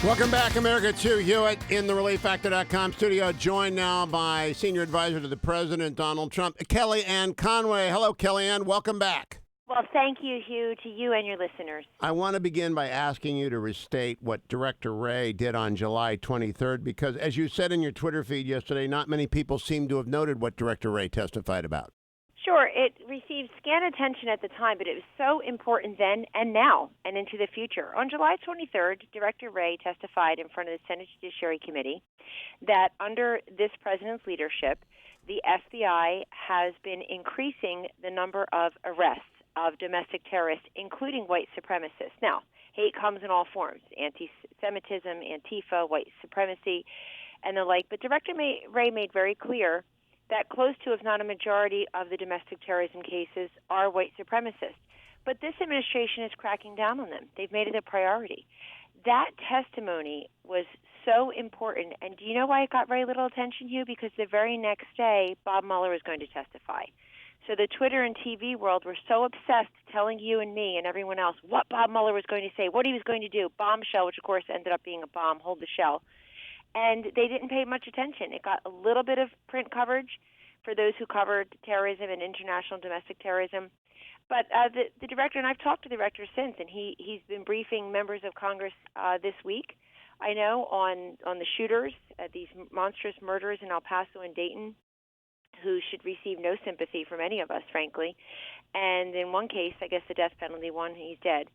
Welcome back, America. It's Hugh Hewitt in the ReliefFactor.com studio, joined now by Senior Advisor to the President, Donald Trump, Kellyanne Conway. Hello, Kellyanne. Welcome back. Well, thank you, Hugh, to you and your listeners. I want to begin by asking you to restate what Director Wray did on July 23rd, because as you said in your Twitter feed yesterday, not many people seem to have noted what Director Wray testified about. Sure, it received scant attention at the time, but it was so important then and now and into the future. On July 23rd, Director Wray testified in front of the Senate Judiciary Committee that under this president's leadership, the FBI has been increasing the number of arrests of domestic terrorists, including white supremacists. Now, hate comes in all forms, anti-Semitism, Antifa, white supremacy, and the like. But Director Wray made very clear that close to, if not a majority, of the domestic terrorism cases are white supremacists. But this administration is cracking down on them. They've made it a priority. That testimony was so important. And do you know why it got very little attention, Hugh? Because the very next day, Bob Mueller was going to testify. So the Twitter and TV world were so obsessed telling you and me and everyone else what Bob Mueller was going to say, what he was going to do, bombshell, which of course ended up being a bomb, hold the shell. And they didn't pay much attention. It got a little bit of print coverage for those who covered terrorism and international domestic terrorism. But the director, and I've talked to the director since, and he's been briefing members of Congress this week, I know, on the shooters, these monstrous murderers in El Paso and Dayton, who should receive no sympathy from any of us, frankly. And in one case, I guess the death penalty won, he's dead.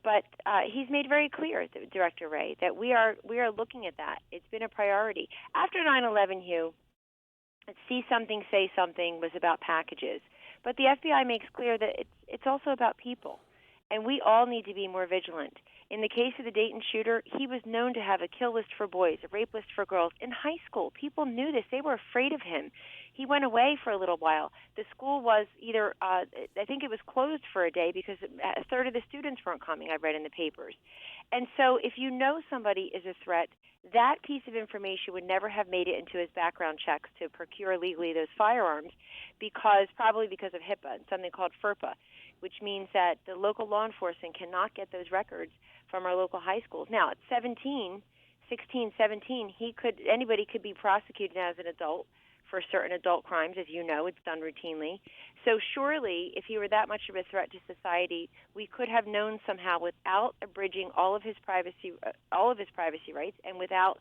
But he's made very clear, Director Wray, that we are looking at that. It's been a priority. After 9/11, Hugh, see something, say something was about packages. But the FBI makes clear that it's also about people. And we all need to be more vigilant. In the case of the Dayton shooter, he was known to have a kill list for boys, a rape list for girls. In high school, people knew this. They were afraid of him. He went away for a little while. The school was either, I think it was closed for a day because a third of the students weren't coming, I read in the papers. And so if you know somebody is a threat, that piece of information would never have made it into his background checks to procure legally those firearms probably because of HIPAA and something called FERPA, which means that the local law enforcement cannot get those records from our local high schools. Now, at 16, 17, anybody could be prosecuted as an adult for certain adult crimes. As you know, it's done routinely. So surely, if he were that much of a threat to society, we could have known somehow without abridging all of his privacy rights and without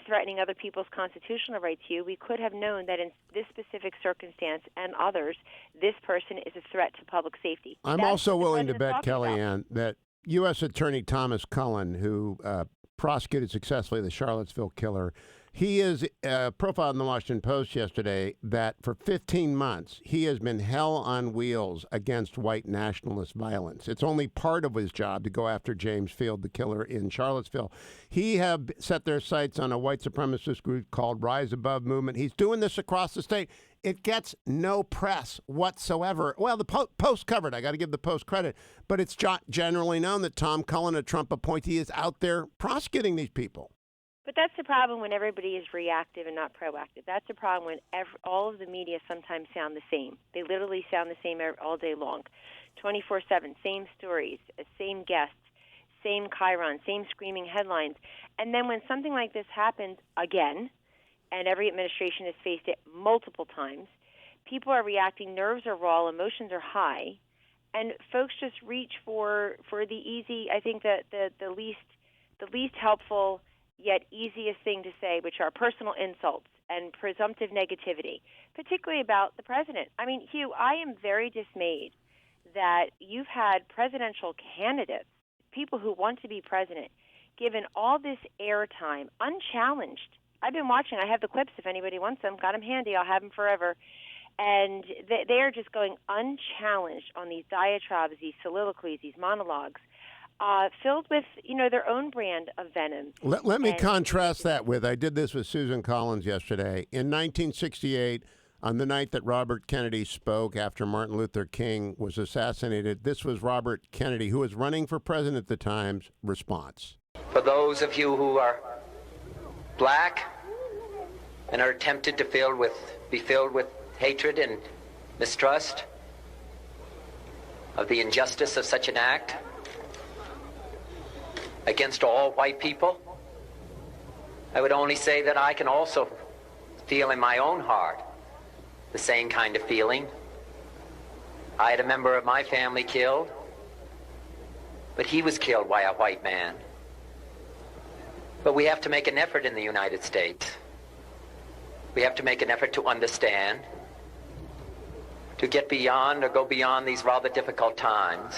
threatening other people's constitutional rights, we could have known that in this specific circumstance and others, this person is a threat to public safety. I'm also willing to bet, Kellyanne, that U.S. Attorney Thomas Cullen, who prosecuted successfully the Charlottesville killer, he is profiled in the Washington Post yesterday that for 15 months he has been hell on wheels against white nationalist violence. It's only part of his job to go after James Field, the killer in Charlottesville. He have set their sights on a white supremacist group called Rise Above Movement. He's doing this across the state. It gets no press whatsoever. Well, the Post covered. I got to give the Post credit. But it's generally known that Tom Cullen, a Trump appointee, is out there prosecuting these people. But that's the problem when everybody is reactive and not proactive. That's the problem when all of the media sometimes sound the same. They literally sound the same all day long, 24/7, same stories, same guests, same chyron, same screaming headlines. And then when something like this happens again, and every administration has faced it multiple times, people are reacting, nerves are raw, emotions are high, and folks just reach for the easy, I think the least helpful yet easiest thing to say, which are personal insults and presumptive negativity, particularly about the president. I mean, Hugh, I am very dismayed that you've had presidential candidates, people who want to be president, given all this airtime, unchallenged. I've been watching. I have the clips if anybody wants them. Got them handy. I'll have them forever. And they are just going unchallenged on these diatribes, these soliloquies, these monologues, filled with, their own brand of venom. Let me contrast that with, I did this with Susan Collins yesterday. In 1968, on the night that Robert Kennedy spoke after Martin Luther King was assassinated, this was Robert Kennedy, who was running for president at the time's response. For those of you who are black and are tempted to be filled with hatred and mistrust of the injustice of such an act against all white people, I would only say that I can also feel in my own heart the same kind of feeling. I had a member of my family killed, but he was killed by a white man. But we have to make an effort in the United States. We have to make an effort to understand, to get beyond or go beyond these rather difficult times.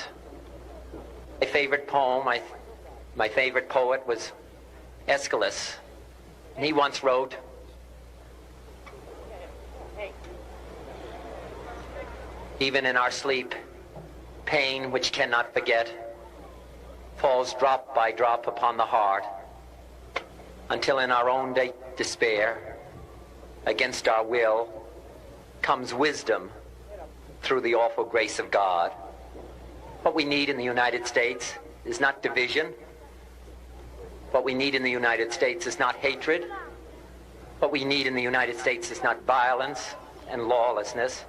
My favorite poem, my favorite poet was Aeschylus. And he once wrote, "Even in our sleep, pain which cannot forget falls drop by drop upon the heart, until in our own despair, against our will, comes wisdom through the awful grace of God." What we need in the United States is not division. What we need in the United States is not hatred. What we need in the United States is not violence and lawlessness,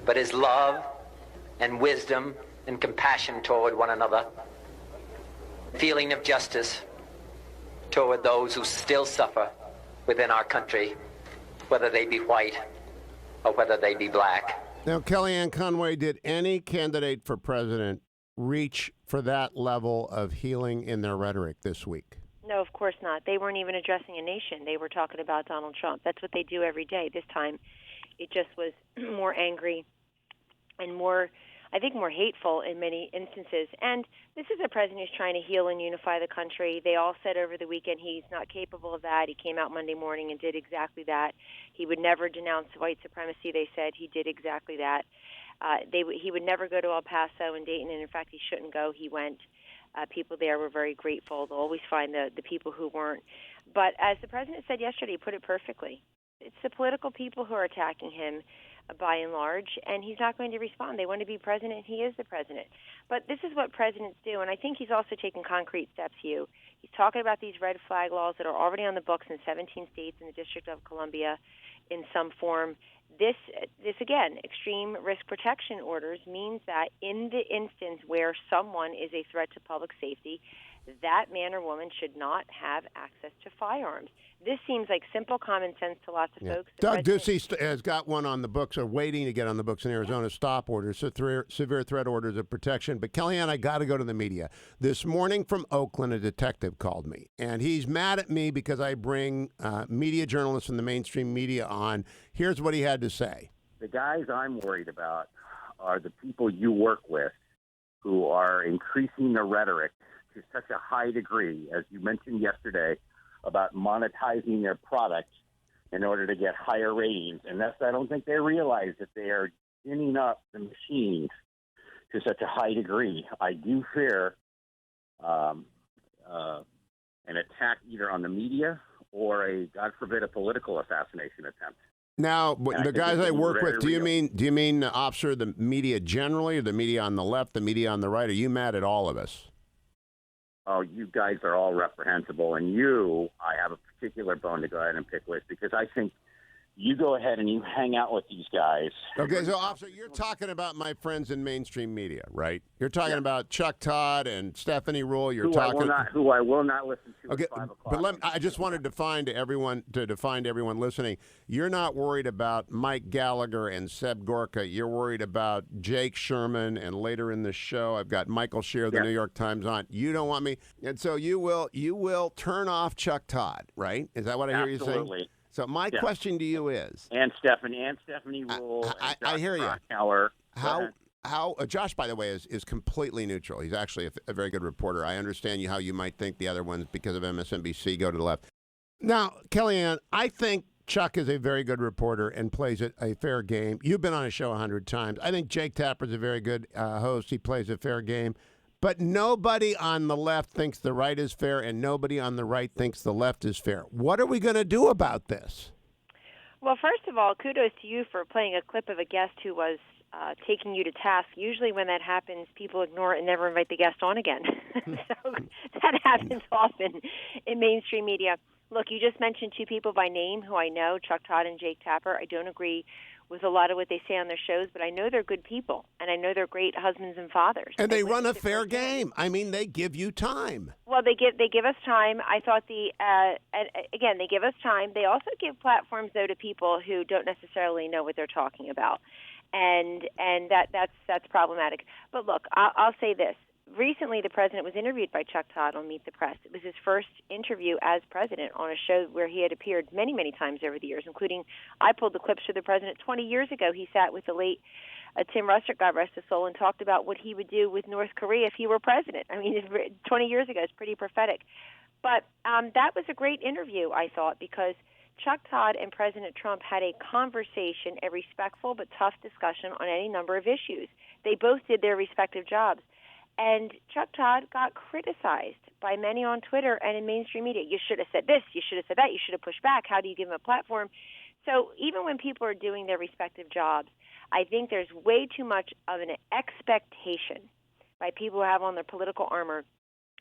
but is love and wisdom and compassion toward one another, feeling of justice toward those who still suffer within our country, whether they be white or whether they be black. Now, Kellyanne Conway, did any candidate for president reach for that level of healing in their rhetoric this week? No, of course not. They weren't even addressing a nation. They were talking about Donald Trump. That's what they do every day. This time, it just was more angry and more, I think, more hateful in many instances. And this is a president who's trying to heal and unify the country. They all said over the weekend he's not capable of that. He came out Monday morning and did exactly that. He would never denounce white supremacy, they said. He did exactly that. He would never go to El Paso and Dayton, and in fact, he shouldn't go. He went. People there were very grateful. They'll always find the people who weren't. But as the president said yesterday, he put it perfectly. It's the political people who are attacking him, by and large, and he's not going to respond. They want to be president. He is the president. But this is what presidents do, and I think he's also taken concrete steps, Hugh. He's talking about these red flag laws that are already on the books in 17 states and the District of Columbia in some form. This again, extreme risk protection orders means that in the instance where someone is a threat to public safety, that man or woman should not have access to firearms. This seems like simple common sense to lots of folks. Doug Ducey has got one on the books, or waiting to get on the books in Arizona, stop orders, severe threat orders of protection. But Kellyanne, I got to go to the media. This morning from Oakland, a detective called me, and he's mad at me because I bring media journalists from the mainstream media on. Here's what he had to say. The guys I'm worried about are the people you work with who are increasing the rhetoric to such a high degree, as you mentioned yesterday, about monetizing their product in order to get higher ratings. And I don't think they realize that they are ginning up the machines to such a high degree. I do fear an attack either on the media or God forbid, a political assassination attempt. Now, the guys I work with, do you real. mean, officer, the media generally, or the media on the left, the media on the right? Are you mad at all of us? Oh, you guys are all reprehensible, and I have a particular bone to go ahead and pick with, because I think you go ahead and you hang out with these guys. Okay, so, officer, you're talking about my friends in mainstream media, right? You're talking about Chuck Todd and Stephanie Rule. Who I will not listen to okay, at 5 o'clock. But I just wanted to define to everyone listening, you're not worried about Mike Gallagher and Seb Gorka. You're worried about Jake Sherman, and later in the show, I've got Michael Shear, the New York Times on. You don't want me, and so you will turn off Chuck Todd, right? Is that what I hear you saying? Absolutely. So my question to you is, and Stephanie Rule, I hear you. How Josh, by the way, is completely neutral. He's actually a very good reporter. I understand how you might think the other ones, because of MSNBC, go to the left. Now, Kellyanne, I think Chuck is a very good reporter and plays a fair game. You've been on his show 100 times. I think Jake Tapper's a very good host. He plays a fair game. But nobody on the left thinks the right is fair, and nobody on the right thinks the left is fair. What are we going to do about this? Well, first of all, kudos to you for playing a clip of a guest who was taking you to task. Usually when that happens, people ignore it and never invite the guest on again. So that happens often in mainstream media. Look, you just mentioned two people by name who I know, Chuck Todd and Jake Tapper. I don't agree with a lot of what they say on their shows, but I know they're good people, and I know they're great husbands and fathers. And they run a fair game. I mean, they give you time. Well, they give us time. I thought again, they give us time. They also give platforms, though, to people who don't necessarily know what they're talking about, and that's problematic. But look, I'll say this. Recently, the president was interviewed by Chuck Todd on Meet the Press. It was his first interview as president on a show where he had appeared many, many times over the years, including I pulled the clips for the president 20 years ago. He sat with the late Tim Russert, God rest his soul, and talked about what he would do with North Korea if he were president. I mean, 20 years ago, it's pretty prophetic. But that was a great interview, I thought, because Chuck Todd and President Trump had a conversation, a respectful but tough discussion on any number of issues. They both did their respective jobs. And Chuck Todd got criticized by many on Twitter and in mainstream media. You should have said this. You should have said that. You should have pushed back. How do you give him a platform? So even when people are doing their respective jobs, I think there's way too much of an expectation by people who have on their political armor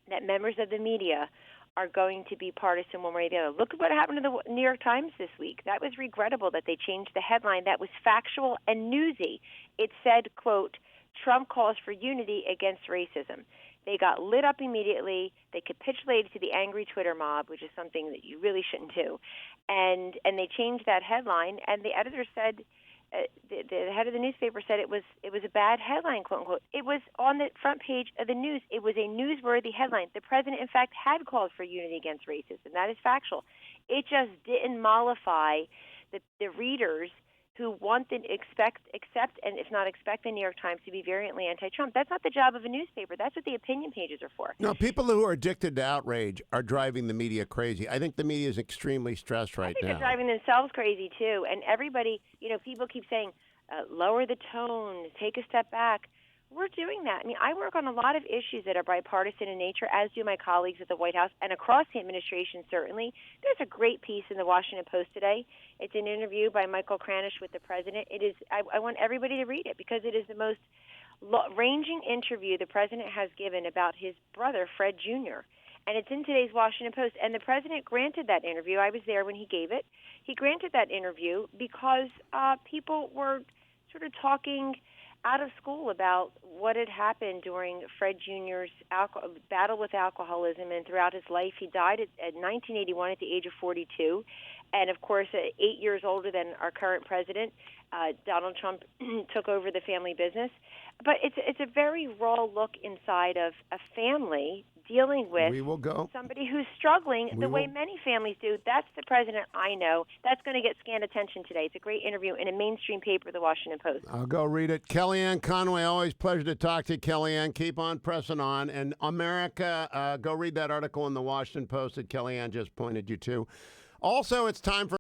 that members of the media are going to be partisan one way or the other. Look at what happened to the New York Times this week. That was regrettable that they changed the headline. That was factual and newsy. It said, quote, Trump calls for unity against racism. They got lit up immediately. They capitulated to the angry Twitter mob, which is something that you really shouldn't do. And they changed that headline, and the editor said, the head of the newspaper said it was a bad headline, quote unquote. It was on the front page of the news. It was a newsworthy headline. The president, in fact, had called for unity against racism. That is factual. It just didn't mollify the readers who want to accept, and if not expect, the New York Times to be virulently anti-Trump. That's not the job of a newspaper. That's what the opinion pages are for. No, people who are addicted to outrage are driving the media crazy. I think the media is extremely stressed right now. I think they're driving themselves crazy, too. And everybody, people keep saying, lower the tone, take a step back. We're doing that. I mean, I work on a lot of issues that are bipartisan in nature, as do my colleagues at the White House and across the administration, certainly. There's a great piece in the Washington Post today. It's an interview by Michael Kranish with the president. It is. I want everybody to read it because it is the most ranging interview the president has given about his brother, Fred Jr., and it's in today's Washington Post. And the president granted that interview. I was there when he gave it. He granted that interview because people were sort of talking out of school about what had happened during Fred Jr.'s battle with alcoholism and throughout his life. He died at 1981 at the age of 42. And, of course, 8 years older than our current president, Donald Trump took over the family business. But it's a very raw look inside of a family dealing with somebody who's struggling the way many families do. That's the president I know. That's going to get scant attention today. It's a great interview in a mainstream paper, the Washington Post. I'll go read it. Kellyanne Conway, always pleasure to talk to you, Kellyanne. Keep on pressing on. And America, go read that article in the Washington Post that Kellyanne just pointed you to. Also, it's time for